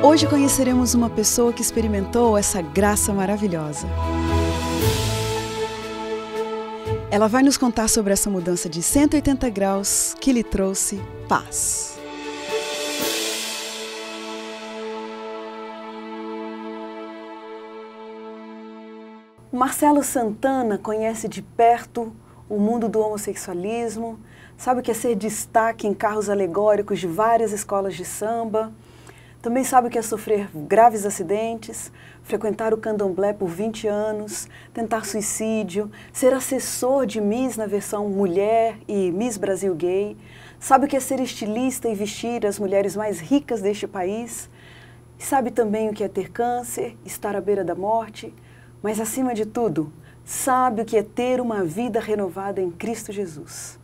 Hoje conheceremos uma pessoa que experimentou essa graça maravilhosa. Ela vai nos contar sobre essa mudança de 180 graus que lhe trouxe paz. Marcelo Santana conhece de perto o mundo do homossexualismo, sabe o que é ser destaque em carros alegóricos de várias escolas de samba, também sabe o que é sofrer graves acidentes, frequentar o candomblé por 20 anos, tentar suicídio, ser assessor de Miss na versão mulher e Miss Brasil gay, sabe o que é ser estilista e vestir as mulheres mais ricas deste país, sabe também o que é ter câncer, estar à beira da morte, mas acima de tudo, sabe o que é ter uma vida renovada em Cristo Jesus.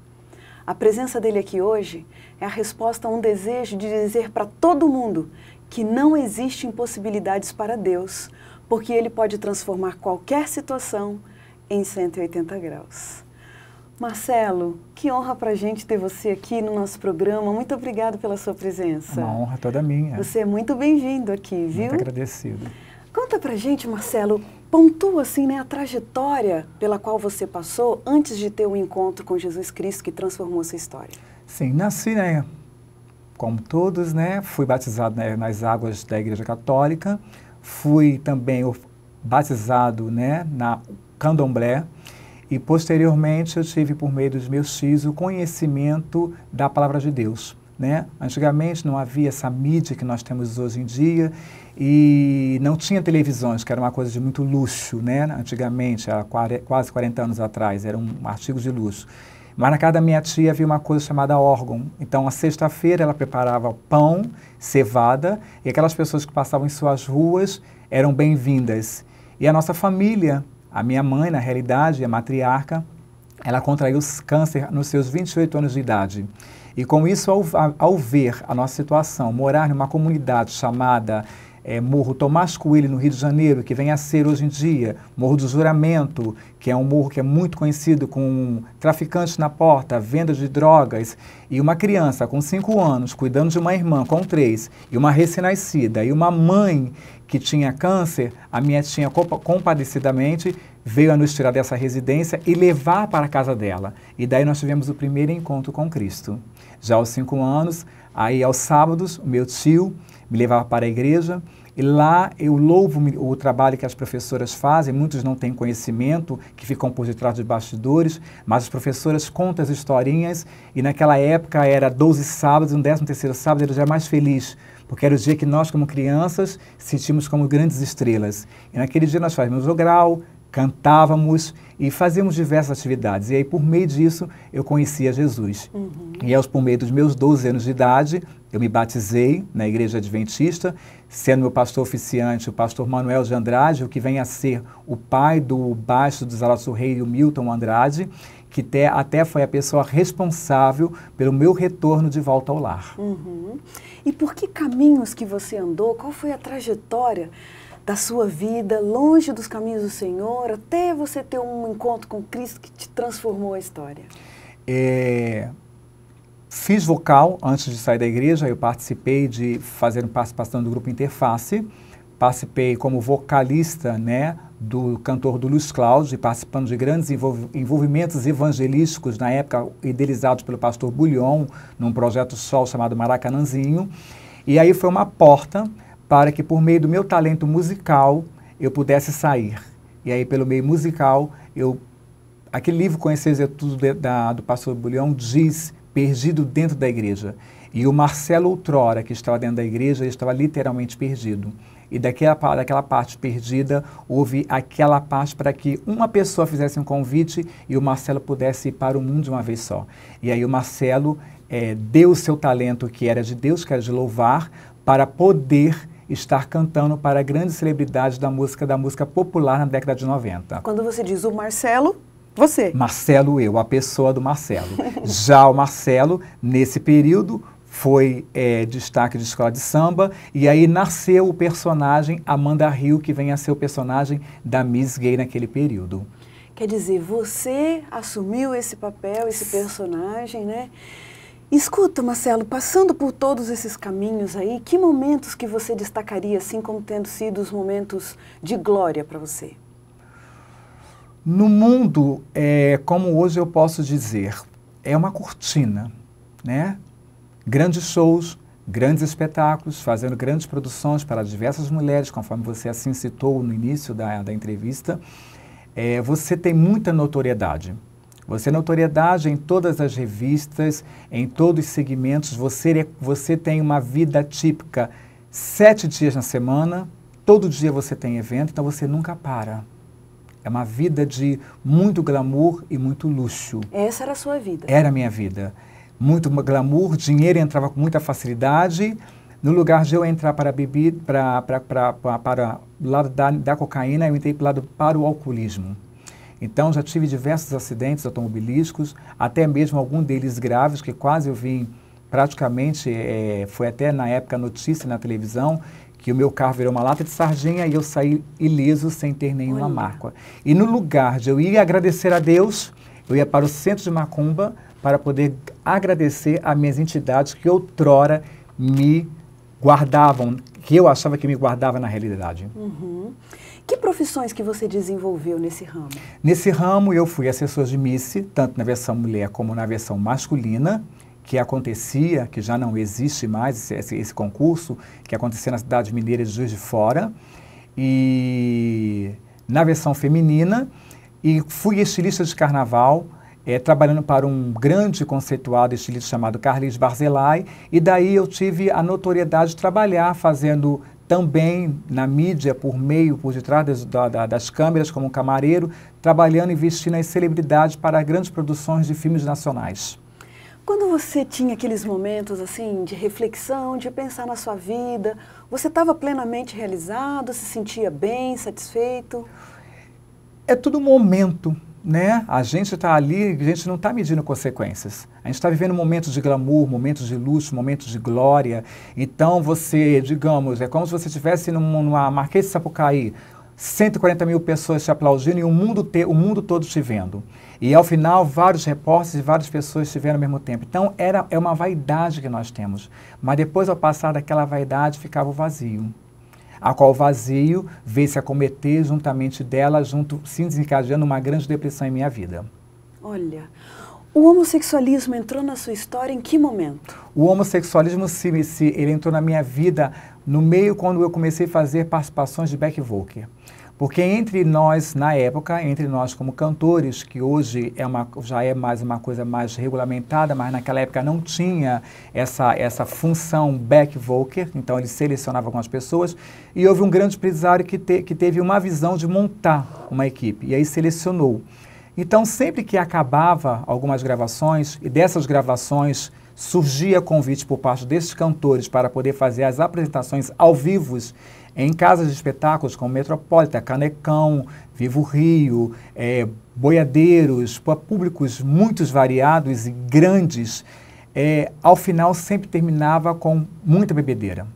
A presença dele aqui hoje é a resposta a um desejo de dizer para todo mundo que não existe impossibilidades para Deus, porque Ele pode transformar qualquer situação em 180 graus. Marcelo, que honra para a gente ter você aqui no nosso programa. Muito obrigado pela sua presença. Uma honra toda minha. Você é muito bem-vindo aqui, viu? Muito agradecido. Conta pra gente, Marcelo, pontua assim, né, a trajetória pela qual você passou antes de ter um encontro com Jesus Cristo que transformou a sua história. Sim, nasci, né, como todos, né, fui batizado, né, nas águas da Igreja Católica, fui também batizado, né, na candomblé e posteriormente eu tive por meio dos meus tios o conhecimento da Palavra de Deus. Né? Antigamente não havia essa mídia que nós temos hoje em dia e não tinha televisões, que era uma coisa de muito luxo, né? Antigamente, há quase 40 anos atrás, eram artigos de luxo. Mas na casa da minha tia havia uma coisa chamada órgão. Então, à sexta-feira, ela preparava pão, cevada, e aquelas pessoas que passavam em suas ruas eram bem-vindas. E a nossa família, a minha mãe, na realidade, a matriarca, ela contraiu câncer nos seus 28 anos de idade. E com isso, ao ver a nossa situação, morar numa comunidade chamada Morro Tomás Coelho, no Rio de Janeiro, que vem a ser hoje em dia Morro do Juramento, que é um morro que é muito conhecido com traficantes na porta, venda de drogas, e uma criança com 5 anos cuidando de uma irmã com 3, e uma recém-nascida, e uma mãe que tinha câncer, a minha tia compadecidamente veio a nos tirar dessa residência e levar para a casa dela. E daí nós tivemos o primeiro encontro com Cristo. Já aos 5 anos, aí aos sábados, o meu tio me levava para a igreja e lá eu louvo o trabalho que as professoras fazem, muitos não têm conhecimento, que ficam por detrás de bastidores, mas as professoras contam as historinhas e naquela época era 12 sábados, no 13º sábado era o dia mais feliz, porque era o dia que nós como crianças sentimos como grandes estrelas. E naquele dia nós fazíamos jogral, cantávamos e fazíamos diversas atividades. E aí, por meio disso, eu conhecia Jesus. E por meio dos meus 12 anos de idade, eu me batizei na Igreja Adventista, sendo meu pastor oficiante o pastor Manuel de Andrade, o que vem a ser o pai do baixo dos Alados do Rei, o Milton Andrade, que até foi a pessoa responsável pelo meu retorno de volta ao lar. E por que caminhos que você andou? Qual foi a trajetória da sua vida, longe dos caminhos do Senhor, até você ter um encontro com Cristo que te transformou a história? Fiz vocal antes de sair da igreja, eu participei de fazer participação do grupo Interface, participei como vocalista, né, do cantor do Luiz Cláudio, participando de grandes envolvimentos evangelísticos, na época idealizados pelo pastor Bulhon, num projeto Sol chamado Maracanãzinho, e aí foi uma porta para que por meio do meu talento musical eu pudesse sair. E aí pelo meio musical, aquele livro Conheceis Tudo do pastor Bulhon diz perdido dentro da igreja. E o Marcelo outrora, que estava dentro da igreja, ele estava literalmente perdido. E daquela parte perdida, houve aquela parte para que uma pessoa fizesse um convite e o Marcelo pudesse ir para o mundo de uma vez só. E aí o Marcelo deu o seu talento, que era de Deus, que era de louvar, para poder estar cantando para grandes celebridades da música popular na década de 90. Quando você diz o Marcelo, você? Marcelo, a pessoa do Marcelo. Já o Marcelo, nesse período, foi destaque de escola de samba, e aí nasceu o personagem Amanda Hill, que vem a ser o personagem da Miss Gay naquele período. Quer dizer, você assumiu esse papel, esse personagem, né? Escuta, Marcelo, passando por todos esses caminhos aí, que momentos que você destacaria assim como tendo sido os momentos de glória para você? No mundo, como hoje eu posso dizer, é uma cortina, né? Grandes shows, grandes espetáculos, fazendo grandes produções para diversas mulheres, conforme você assim citou no início da entrevista. Você tem muita notoriedade. Você notoriedade em todas as revistas, em todos os segmentos. Você tem uma vida típica 7 dias na semana, todo dia você tem evento, então você nunca para. É uma vida de muito glamour e muito luxo. Essa era a sua vida? Era a minha vida. Muito glamour, dinheiro entrava com muita facilidade. No lugar de eu entrar para a bebida, para o lado da cocaína, eu entrei para o alcoolismo. Então, já tive diversos acidentes automobilísticos, até mesmo algum deles graves, que quase eu vim praticamente, foi até na época notícia na televisão, que o meu carro virou uma lata de sardinha e eu saí ileso sem ter nenhuma mácula. E no lugar de eu ir agradecer a Deus, eu ia para o centro de Macumba para poder agradecer a minhas entidades que outrora me guardavam, que eu achava que me guardava na realidade. Uhum. Que profissões que você desenvolveu nesse ramo? Nesse ramo eu fui assessor de Miss, tanto na versão mulher como na versão masculina, que acontecia, que já não existe mais esse concurso, que acontecia na cidade mineira de Juiz de Fora, e na versão feminina, e fui estilista de carnaval, trabalhando para um grande conceituado estilista chamado Carlis Barzilai, e daí eu tive a notoriedade de trabalhar fazendo também na mídia, por detrás das câmeras, como camareiro, trabalhando e vestindo as celebridades para grandes produções de filmes nacionais. Quando você tinha aqueles momentos assim de reflexão, de pensar na sua vida, você estava plenamente realizado, se sentia bem, satisfeito? É tudo momento, né? A gente está ali, a gente não está medindo consequências. A gente está vivendo momentos de glamour, momentos de luxo, momentos de glória. Então você, digamos, é como se você estivesse numa Marquês de Sapucaí, 140 mil pessoas te aplaudindo e o mundo todo te vendo. E ao final, vários repórteres e várias pessoas te vendo ao mesmo tempo. Então, é uma vaidade que nós temos. Mas depois, ao passar daquela vaidade, ficava o vazio. A qual o vazio veio se acometer juntamente dela, se desencadeando uma grande depressão em minha vida. Olha, o homossexualismo entrou na sua história em que momento? O homossexualismo, ele entrou na minha vida no meio quando eu comecei a fazer participações de back vocal. Porque entre nós, na época, entre nós como cantores, que hoje já é mais uma coisa mais regulamentada, mas naquela época não tinha essa função back vocal, então ele selecionava algumas pessoas, e houve um grande empresário que teve uma visão de montar uma equipe, e aí selecionou. Então, sempre que acabava algumas gravações, e dessas gravações surgia convite por parte desses cantores para poder fazer as apresentações ao vivo em casas de espetáculos como Metropolitan, Canecão, Vivo Rio, Boiadeiros, para públicos muito variados e grandes, ao final sempre terminava com muita bebedeira.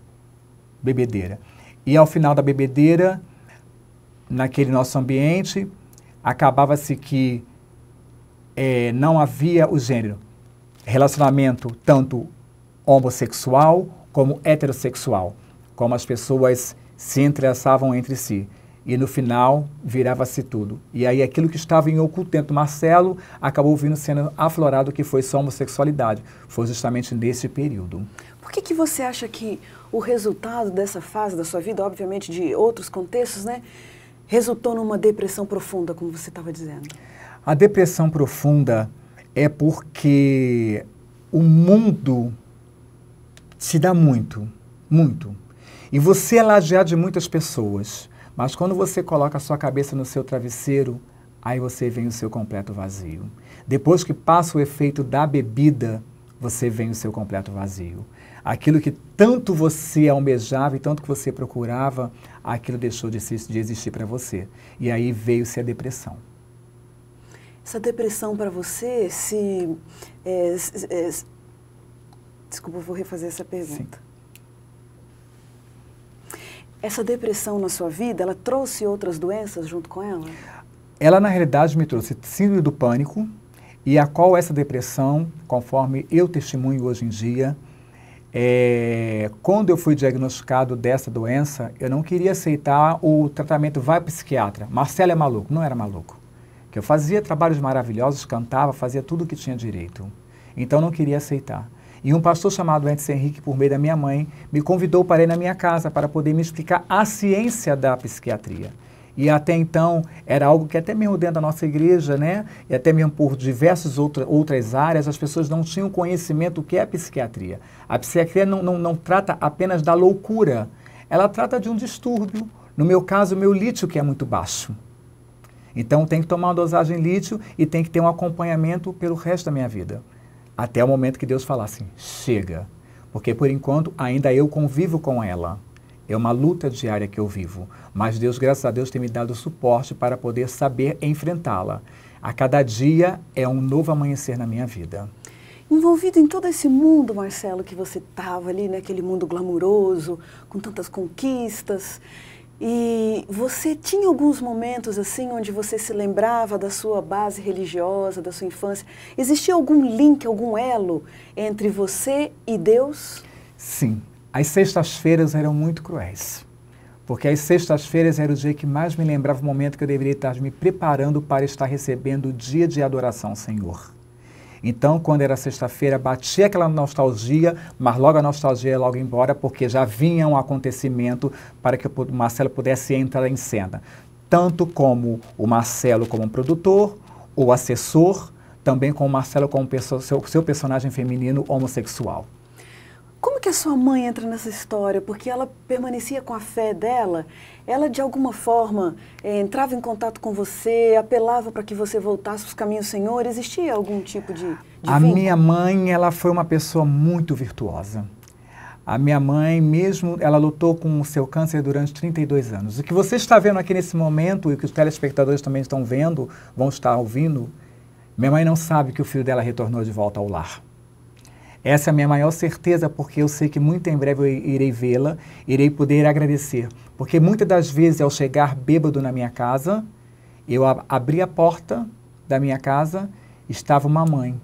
E ao final da bebedeira, naquele nosso ambiente, acabava-se que não havia o gênero. Relacionamento tanto homossexual como heterossexual, como as pessoas se entrelaçavam entre si. E no final virava-se tudo. E aí aquilo que estava em oculto dentro do Marcelo acabou sendo aflorado, que foi sua homossexualidade. Foi justamente nesse período. Por que você acha que o resultado dessa fase da sua vida, obviamente de outros contextos, né, resultou numa depressão profunda, como você estava dizendo? A depressão profunda é porque o mundo te dá muito, muito. E você é ladeado de muitas pessoas, mas quando você coloca a sua cabeça no seu travesseiro, aí você vem o seu completo vazio. Depois que passa o efeito da bebida, você vem o seu completo vazio. Aquilo que tanto você almejava e tanto que você procurava, aquilo deixou de existir para você. E aí veio-se a depressão. Essa depressão para você desculpa, eu vou refazer essa pergunta. Sim. Essa depressão na sua vida, ela trouxe outras doenças junto com ela? Ela, na realidade, me trouxe síndrome do pânico, e a qual essa depressão, conforme eu testemunho hoje em dia, quando eu fui diagnosticado dessa doença, eu não queria aceitar o tratamento vai psiquiatra. Marcelo é maluco. Não era maluco. Que eu fazia trabalhos maravilhosos, cantava, fazia tudo o que tinha direito. Então não queria aceitar. E um pastor chamado Edson Henrique, por meio da minha mãe, me convidou para ir na minha casa para poder me explicar a ciência da psiquiatria. E até então era algo que até mesmo dentro da nossa igreja, né, e até mesmo por diversas outras áreas, as pessoas não tinham conhecimento do que é a psiquiatria. A psiquiatria não trata apenas da loucura, ela trata de um distúrbio. No meu caso, o meu lítio que é muito baixo. Então tem que tomar uma dosagem de lítio e tem que ter um acompanhamento pelo resto da minha vida. Até o momento que Deus falar assim, chega. Porque por enquanto ainda eu convivo com ela. É uma luta diária que eu vivo. Mas Deus, graças a Deus, tem me dado suporte para poder saber enfrentá-la. A cada dia é um novo amanhecer na minha vida. Envolvido em todo esse mundo, Marcelo, que você estava ali, naquele mundo glamuroso, com tantas conquistas, e você tinha alguns momentos assim onde você se lembrava da sua base religiosa, da sua infância. Existia algum link, algum elo entre você e Deus? Sim. As sextas-feiras eram muito cruéis, porque as sextas-feiras era o dia que mais me lembrava o momento que eu deveria estar me preparando para estar recebendo o dia de adoração ao Senhor. Então, quando era sexta-feira, batia aquela nostalgia, mas logo a nostalgia ia logo embora, porque já vinha um acontecimento para que o Marcelo pudesse entrar em cena. Tanto como o Marcelo como um produtor, o assessor, também com o Marcelo como seu personagem feminino homossexual. Como que a sua mãe entra nessa história? Porque ela permanecia com a fé dela, ela de alguma forma entrava em contato com você, apelava para que você voltasse para os caminhos do Senhor, existia algum tipo de A vínculo? minha mãe, ela foi uma pessoa muito virtuosa. A minha mãe mesmo, ela lutou com o seu câncer durante 32 anos. O que você está vendo aqui nesse momento, e o que os telespectadores também estão vendo, vão estar ouvindo, minha mãe não sabe que o filho dela retornou de volta ao lar. Essa é a minha maior certeza, porque eu sei que muito em breve eu irei vê-la, irei poder agradecer. Porque muitas das vezes, ao chegar bêbado na minha casa, eu abri a porta da minha casa, estava uma mãe,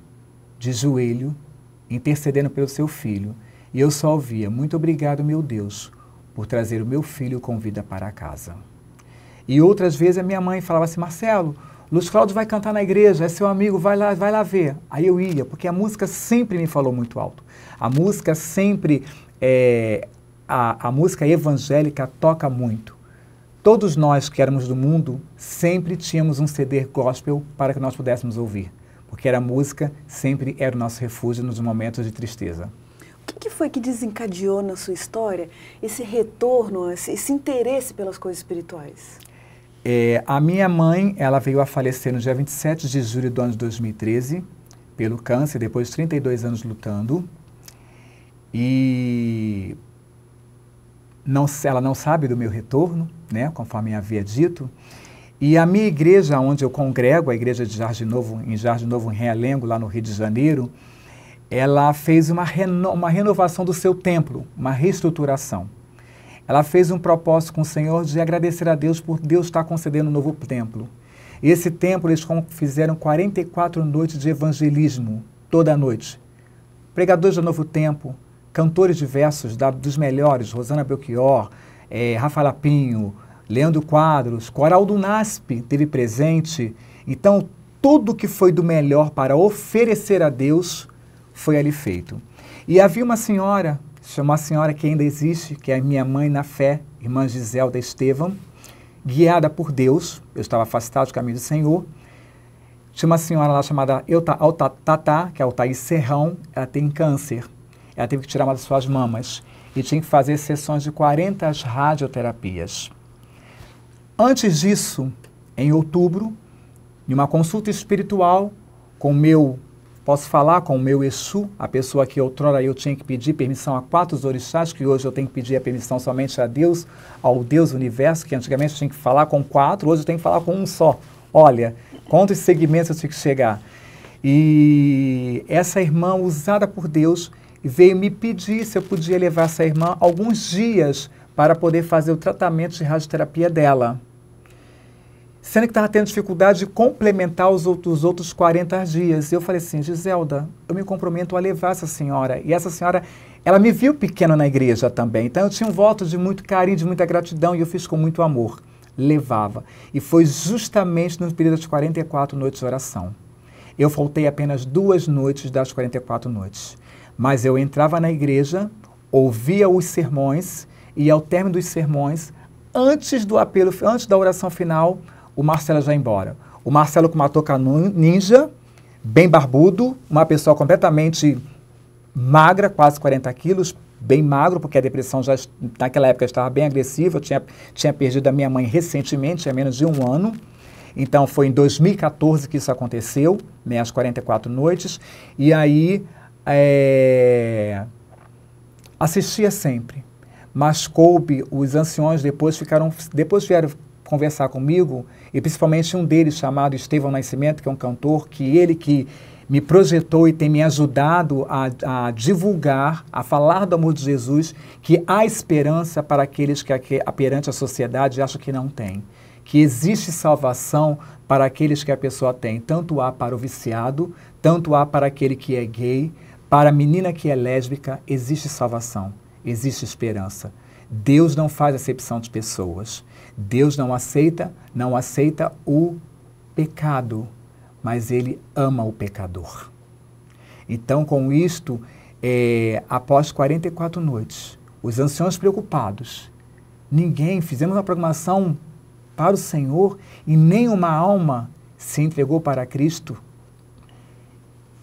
de joelho, intercedendo pelo seu filho. E eu só ouvia, muito obrigado, meu Deus, por trazer o meu filho com vida para casa. E outras vezes a minha mãe falava assim, Marcelo, Luiz Cláudio vai cantar na igreja, é seu amigo, vai lá ver. Aí eu ia, porque a música sempre me falou muito alto. A música sempre, a música evangélica toca muito. Todos nós que éramos do mundo, sempre tínhamos um CD gospel para que nós pudéssemos ouvir. Porque a música sempre era o nosso refúgio nos momentos de tristeza. O que foi que desencadeou na sua história esse retorno, esse interesse pelas coisas espirituais? A minha mãe, ela veio a falecer no dia 27 de julho do ano de 2013, pelo câncer, depois de 32 anos lutando. E ela não sabe do meu retorno, né, conforme havia dito. E a minha igreja, onde eu congrego, a igreja de Jardim Novo, em Realengo, lá no Rio de Janeiro, ela fez uma renovação do seu templo, uma reestruturação. Ela fez um propósito com o Senhor de agradecer a Deus por Deus estar concedendo um novo templo. Esse templo, eles fizeram 44 noites de evangelismo, toda noite. Pregadores do Novo Tempo, cantores diversos, dos melhores, Rosana Belchior, Rafa Lapinho, Leandro Quadros, Coral do NASP teve presente. Então, tudo que foi do melhor para oferecer a Deus foi ali feito. E havia uma senhora que ainda existe, que é a minha mãe na fé, irmã Giselda Estevam, guiada por Deus, eu estava afastado do caminho do Senhor. Tinha uma senhora lá chamada Tatá, que é Altair Serrão, ela tem câncer, ela teve que tirar uma das suas mamas e tinha que fazer sessões de 40 radioterapias. Antes disso, em outubro, em uma consulta espiritual com posso falar com o meu Exu, a pessoa que outrora eu tinha que pedir permissão a 4 orixás, que hoje eu tenho que pedir a permissão somente a Deus, ao Deus Universo, que antigamente eu tinha que falar com 4, hoje eu tenho que falar com um só. Olha, quantos segmentos eu tinha que chegar. E essa irmã, usada por Deus, veio me pedir se eu podia levar essa irmã alguns dias para poder fazer o tratamento de radioterapia dela. sendo que estava tendo dificuldade de complementar os outros 40 dias. Eu falei assim, Giselda, eu me comprometo a levar essa senhora. E essa senhora, ela me viu pequena na igreja também. Então eu tinha um voto de muito carinho, de muita gratidão, e eu fiz com muito amor. Levava. E foi justamente no período das 44 noites de oração. Eu faltei apenas 2 noites das 44 noites. Mas eu entrava na igreja, ouvia os sermões, e ao término dos sermões, antes do apelo, antes da oração final, o Marcelo já ia embora. O Marcelo com uma touca ninja, bem barbudo, uma pessoa completamente magra, quase 40 quilos, bem magro, porque a depressão já naquela época estava bem agressiva. Eu tinha perdido a minha mãe recentemente, há menos de 1 ano. Então foi em 2014 que isso aconteceu, né, as 44 noites. E aí assistia sempre. Mas coube, os anciões depois vieram conversar comigo, e principalmente um deles chamado Estevão Nascimento, que é um cantor, que me projetou e tem me ajudado a divulgar, a falar do amor de Jesus, que há esperança para aqueles que perante a sociedade acham que não tem. Que existe salvação para aqueles que a pessoa tem. Tanto há para o viciado, tanto há para aquele que é gay, para a menina que é lésbica, existe salvação, existe esperança. Deus não faz acepção de pessoas. Deus não aceita o pecado, mas Ele ama o pecador. Então, com isto, após 44 noites, os anciãos preocupados, fizemos uma programação para o Senhor e nenhuma alma se entregou para Cristo.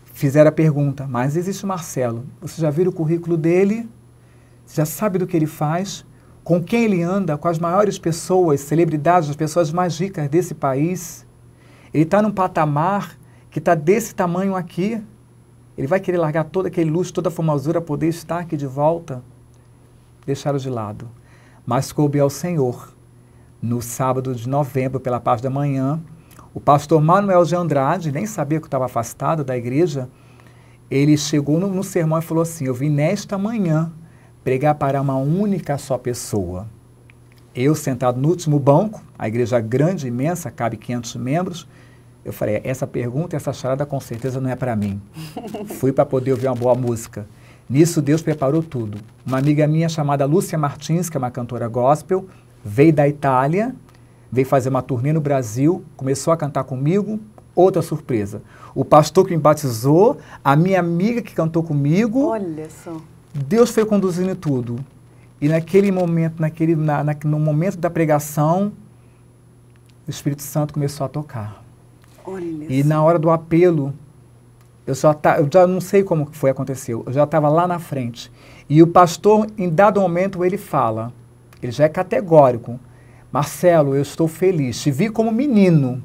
Fizeram a pergunta, mas existe o Marcelo, você já viu o currículo dele? Você já sabe do que ele faz? Com quem ele anda, com as maiores pessoas, celebridades, as pessoas mais ricas desse país. Ele está num patamar que está desse tamanho aqui. Ele vai querer largar todo aquele luxo, toda a formosura, poder estar aqui de volta? Deixaram de lado. Mas coube ao Senhor, no sábado de novembro, pela parte da manhã, o pastor Manuel de Andrade, nem sabia que eu estava afastado da igreja, ele chegou no sermão e falou assim, eu vim nesta manhã pregar para uma única só pessoa. Eu sentado no último banco, a igreja grande, imensa, cabe 500 membros, eu falei, essa pergunta, essa charada com certeza não é para mim. Fui para poder ouvir uma boa música. Nisso Deus preparou tudo. Uma amiga minha chamada Lúcia Martins, que é uma cantora gospel, veio da Itália, veio fazer uma turnê no Brasil, começou a cantar comigo, outra surpresa. O pastor que me batizou, a minha amiga que cantou comigo. Olha só. Deus foi conduzindo tudo. E naquele momento, no momento da pregação, o Espírito Santo começou a tocar. Olha e só. Na hora do apelo, eu já não sei como foi aconteceu, eu já estava lá na frente. E o pastor, em dado momento, ele fala, ele já é categórico, Marcelo, eu estou feliz, te vi como menino,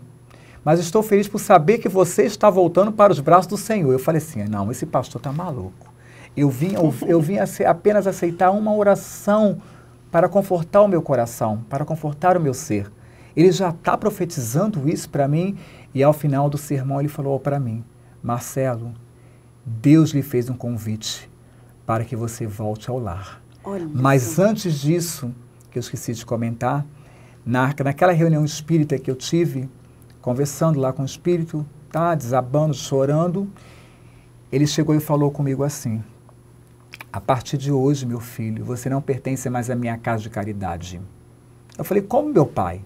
mas estou feliz por saber que você está voltando para os braços do Senhor. Eu falei assim, não, esse pastor está maluco. Eu vim apenas aceitar uma oração para confortar o meu coração, para confortar o meu ser. Ele já está profetizando isso para mim e ao final do sermão ele falou para mim, Marcelo, Deus lhe fez um convite para que você volte ao lar. Olha Mas isso. antes disso, que eu esqueci de comentar, naquela reunião espírita que eu tive, conversando lá com o espírito, desabando, chorando, ele chegou e falou comigo assim, a partir de hoje, meu filho, você não pertence mais à minha casa de caridade. Eu falei, como meu pai?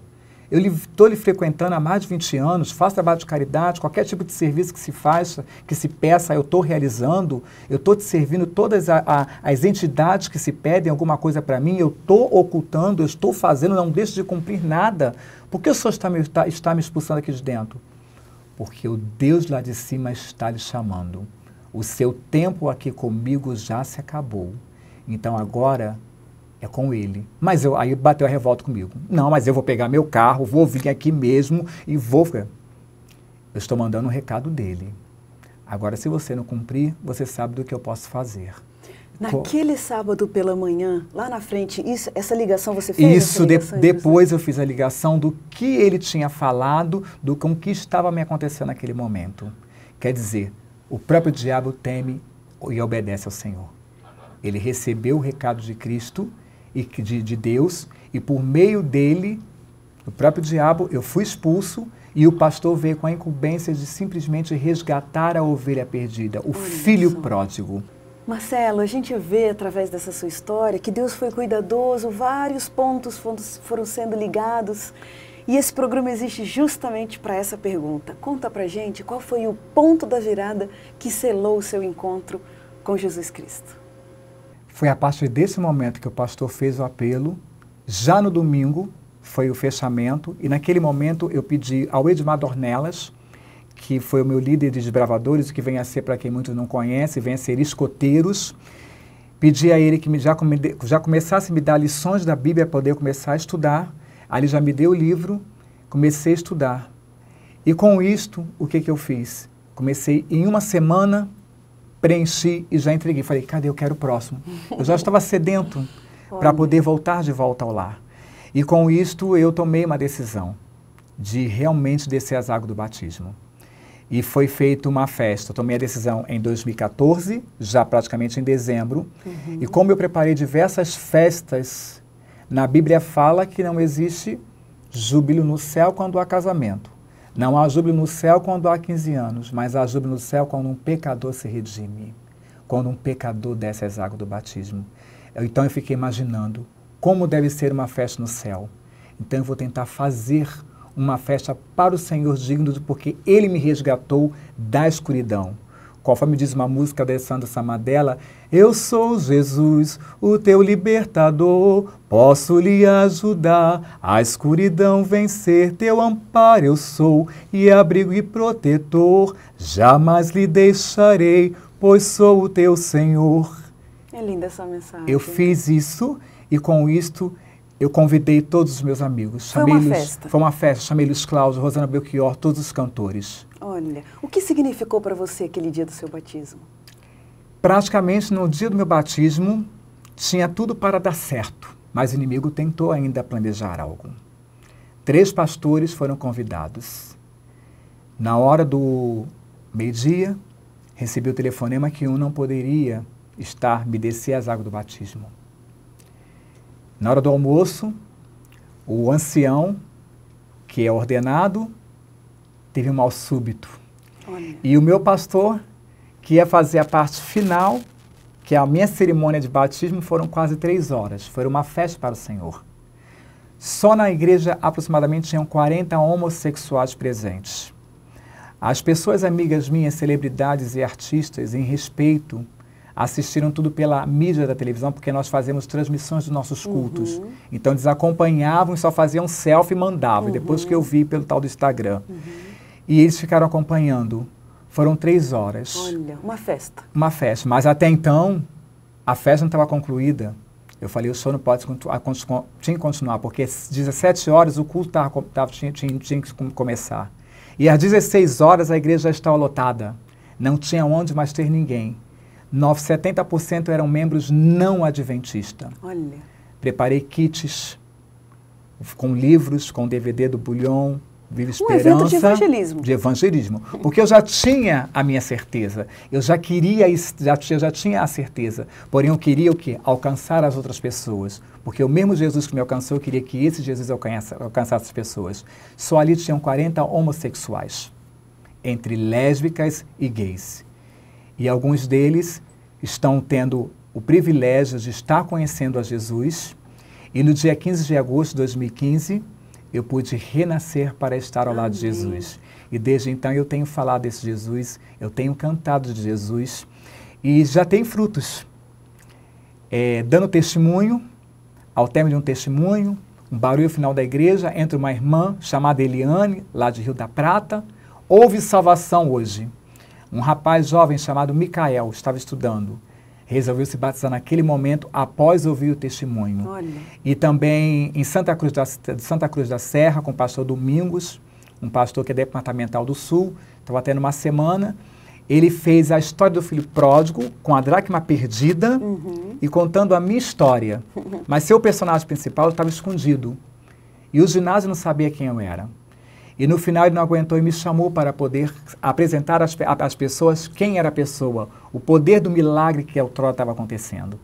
Eu estou lhe frequentando há mais de 20 anos, faço trabalho de caridade, qualquer tipo de serviço que se faça, que se peça, eu estou realizando, eu estou te servindo todas as entidades que se pedem alguma coisa para mim, eu estou ocultando, eu estou fazendo, não deixo de cumprir nada. Por que o senhor está me expulsando aqui de dentro? Porque o Deus lá de cima está lhe chamando. O seu tempo aqui comigo já se acabou. Então agora é com ele. Mas aí bateu a revolta comigo. Não, mas eu vou pegar meu carro, vou vir aqui mesmo e vou... Eu estou mandando um recado dele. Agora, se você não cumprir, você sabe do que eu posso fazer. Naquele sábado pela manhã, lá na frente, essa ligação você fez? Isso, depois eu fiz a ligação do que ele tinha falado, com o que estava me acontecendo naquele momento. Quer dizer, o próprio diabo teme e obedece ao Senhor. Ele recebeu o recado de Cristo e de Deus, e por meio dele, do próprio diabo, eu fui expulso e o pastor veio com a incumbência de simplesmente resgatar a ovelha perdida, o filho pródigo. Marcelo, a gente vê através dessa sua história que Deus foi cuidadoso, vários pontos foram sendo ligados e esse programa existe justamente para essa pergunta. Conta pra gente qual foi o ponto da virada que selou o seu encontro com Jesus Cristo. Foi a partir desse momento que o pastor fez o apelo, já no domingo foi o fechamento e naquele momento eu pedi ao Edmar Dornelas, que foi o meu líder de desbravadores, que vem a ser, para quem muitos não conhecem, vem a ser escoteiros. Pedi a ele que já começasse a me dar lições da Bíblia para poder começar a estudar. Aí ele já me deu o livro, comecei a estudar. E com isto, o que eu fiz? Comecei em uma semana, preenchi e já entreguei. Falei, cadê? Eu quero o próximo. Eu já estava sedento para poder voltar de volta ao lar. E com isto eu tomei uma decisão de realmente descer as águas do batismo. E foi feita uma festa. Eu tomei a decisão em 2014, já praticamente em dezembro. E como eu preparei diversas festas, na Bíblia fala que não existe júbilo no céu quando há casamento. Não há júbilo no céu quando há 15 anos, mas há júbilo no céu quando um pecador se redime, quando um pecador desce as águas do batismo. Então eu fiquei imaginando como deve ser uma festa no céu. Então eu vou tentar fazer uma festa para o Senhor digno, porque Ele me resgatou da escuridão. Conforme diz uma música da Sandra Samadella, eu sou Jesus, o teu libertador, posso lhe ajudar, a escuridão vencer, teu amparo eu sou, e abrigo e protetor, jamais lhe deixarei, pois sou o teu Senhor. É linda essa mensagem. Eu fiz isso e com isto eu convidei todos os meus amigos. Foi uma festa? Foi uma festa. Chamei Luiz Cláudio, Rosana Belchior, todos os cantores. Olha, o que significou para você aquele dia do seu batismo? Praticamente no dia do meu batismo, tinha tudo para dar certo, mas o inimigo tentou ainda planejar algo. 3 pastores foram convidados. Na hora do meio-dia, recebi o telefonema que um não poderia me descer as águas do batismo. Na hora do almoço, o ancião, que é ordenado, teve um mal súbito. Olha. E o meu pastor, que ia fazer a parte final, que é a minha cerimônia de batismo, foram quase 3 horas. Foi uma festa para o Senhor. Só na igreja, aproximadamente, tinham 40 homossexuais presentes. As pessoas amigas minhas, celebridades e artistas, em respeito, assistiram tudo pela mídia da televisão, porque nós fazemos transmissões dos nossos cultos. Então, eles acompanhavam e só faziam selfie e mandavam, depois que eu vi pelo tal do Instagram. E eles ficaram acompanhando. Foram 3 horas. Olha, uma festa. Uma festa. Mas até então, a festa não estava concluída. Eu falei, o senhor não pode tinha que continuar, porque às 17 horas o culto tinha que começar. E às 16 horas a igreja já estava lotada. Não tinha onde mais ter ninguém. 70% eram membros não adventistas. Olha. Preparei kits com livros, com DVD do Bulhão, Viva Esperança. Um evento de evangelismo. De evangelismo. Porque eu já tinha a minha certeza. Eu já tinha a certeza. Porém, eu queria o quê? Alcançar as outras pessoas. Porque o mesmo Jesus que me alcançou, eu queria que esse Jesus alcançasse as pessoas. Só ali tinham 40 homossexuais, entre lésbicas e gays. E alguns deles estão tendo o privilégio de estar conhecendo a Jesus. E no dia 15 de agosto de 2015, eu pude renascer para estar ao lado de Jesus. E desde então eu tenho falado desse Jesus, eu tenho cantado de Jesus e já tem frutos. Dando testemunho, ao término de um testemunho, um barulho final da igreja, entra uma irmã chamada Eliane, lá de Rio da Prata. Houve salvação hoje. Um rapaz jovem chamado Micael estava estudando. Resolveu se batizar naquele momento após ouvir o testemunho. Olha. E também em Santa Cruz da Serra, com o pastor Domingos, um pastor que é departamental do Sul, estava tendo uma semana. Ele fez a história do filho pródigo com a dracma perdida e contando a minha história. Mas seu personagem principal estava escondido. E o ginásio não sabia quem eu era. E no final ele não aguentou e me chamou para poder apresentar às pessoas quem era a pessoa, o poder do milagre que outrora estava acontecendo.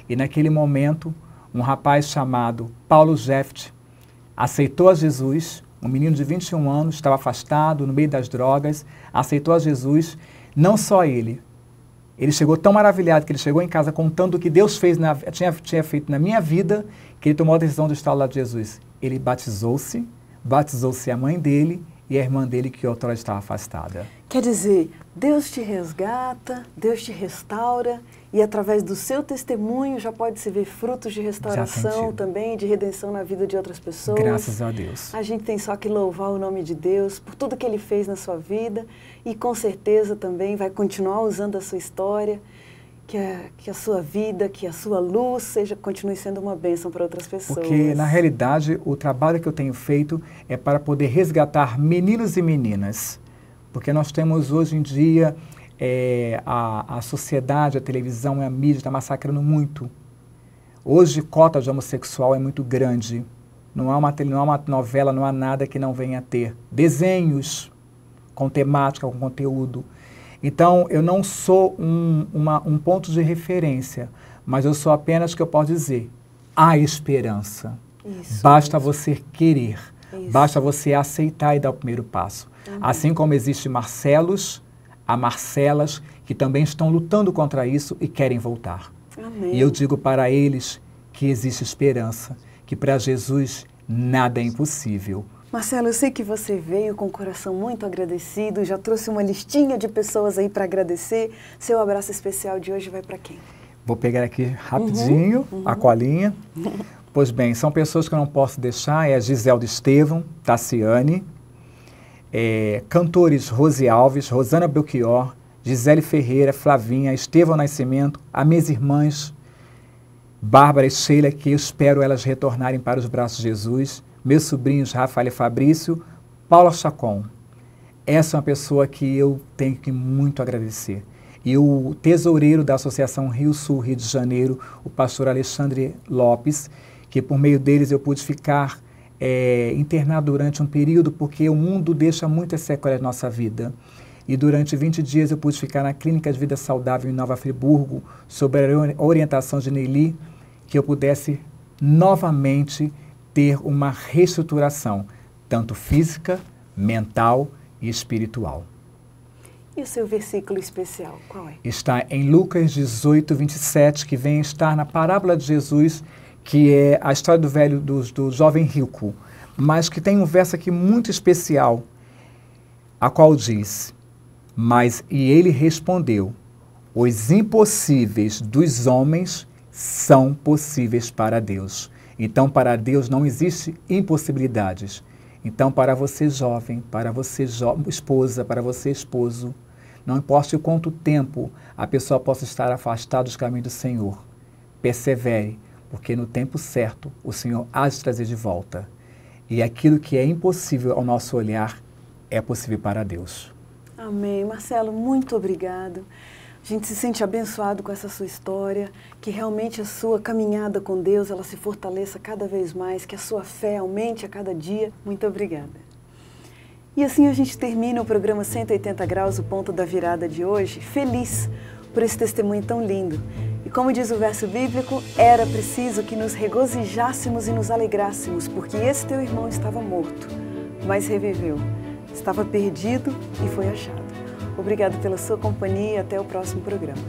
E naquele momento, um rapaz chamado Paulo Jeft aceitou a Jesus, um menino de 21 anos, estava afastado, no meio das drogas, aceitou a Jesus, não só ele chegou tão maravilhado que ele chegou em casa contando o que Deus tinha feito na minha vida, que ele tomou a decisão de estar ao lado de Jesus. Ele batizou-se a mãe dele e a irmã dele que outrora estava afastada. Quer dizer, Deus te resgata, Deus te restaura e através do seu testemunho já pode se ver frutos de restauração também, de redenção na vida de outras pessoas. Graças a Deus. A gente tem só que louvar o nome de Deus por tudo que Ele fez na sua vida e com certeza também vai continuar usando a sua história, que a sua vida, que a sua luz continue sendo uma bênção para outras pessoas. Porque, na realidade, o trabalho que eu tenho feito é para poder resgatar meninos e meninas. Porque nós temos hoje em dia, a sociedade, a televisão e a mídia está massacrando muito. Hoje, cota de homossexual é muito grande. Não há uma novela, não há nada que não venha a ter. Desenhos com temática, com conteúdo. Então, eu não sou um ponto de referência, mas eu sou apenas o que eu posso dizer. Há esperança. Isso basta mesmo. você querer. Isso. Basta você aceitar e dar o primeiro passo. Assim como existe Marcelos, há Marcelas que também estão lutando contra isso e querem voltar. Amém. E eu digo para eles que existe esperança, que para Jesus nada é impossível. Marcelo, eu sei que você veio com o coração muito agradecido, já trouxe uma listinha de pessoas aí para agradecer. Seu abraço especial de hoje vai para quem? Vou pegar aqui rapidinho a colinha. Pois bem, são pessoas que eu não posso deixar, é a Giselde Estevão, Tassiane, cantores Rose Alves, Rosana Belchior, Gisele Ferreira, Flavinha, Estevão Nascimento, as minhas irmãs, Bárbara e Sheila, que eu espero elas retornarem para os braços de Jesus, meus sobrinhos Rafael e Fabrício, Paula Chacon. Essa é uma pessoa que eu tenho que muito agradecer. E o tesoureiro da Associação Rio Sul, Rio de Janeiro, o pastor Alexandre Lopes, que por meio deles eu pude ficar internado durante um período, porque o mundo deixa muitas sequelas na nossa vida. E durante 20 dias eu pude ficar na Clínica de Vida Saudável em Nova Friburgo, sob a orientação de Neili, que eu pudesse novamente ter uma reestruturação, tanto física, mental e espiritual. E o seu versículo especial, qual é? Está em Lucas 18, 27, que vem estar na parábola de Jesus, que é a história do jovem rico, mas que tem um verso aqui muito especial, a qual diz: e ele respondeu, os impossíveis dos homens são possíveis para Deus. Então, para Deus não existe impossibilidades. Então, para você jovem, para você esposa, para você esposo, não importa o quanto tempo a pessoa possa estar afastada dos caminhos do Senhor, persevere, porque no tempo certo o Senhor há de trazer de volta. E aquilo que é impossível ao nosso olhar é possível para Deus. Amém. Marcelo, muito obrigado. A gente se sente abençoado com essa sua história, que realmente a sua caminhada com Deus, ela se fortaleça cada vez mais, que a sua fé aumente a cada dia. Muito obrigada. E assim a gente termina o programa 180 Graus, o ponto da virada de hoje, feliz por esse testemunho tão lindo. E como diz o verso bíblico, era preciso que nos regozijássemos e nos alegrássemos, porque esse teu irmão estava morto, mas reviveu. Estava perdido e foi achado. Obrigado pela sua companhia e até o próximo programa.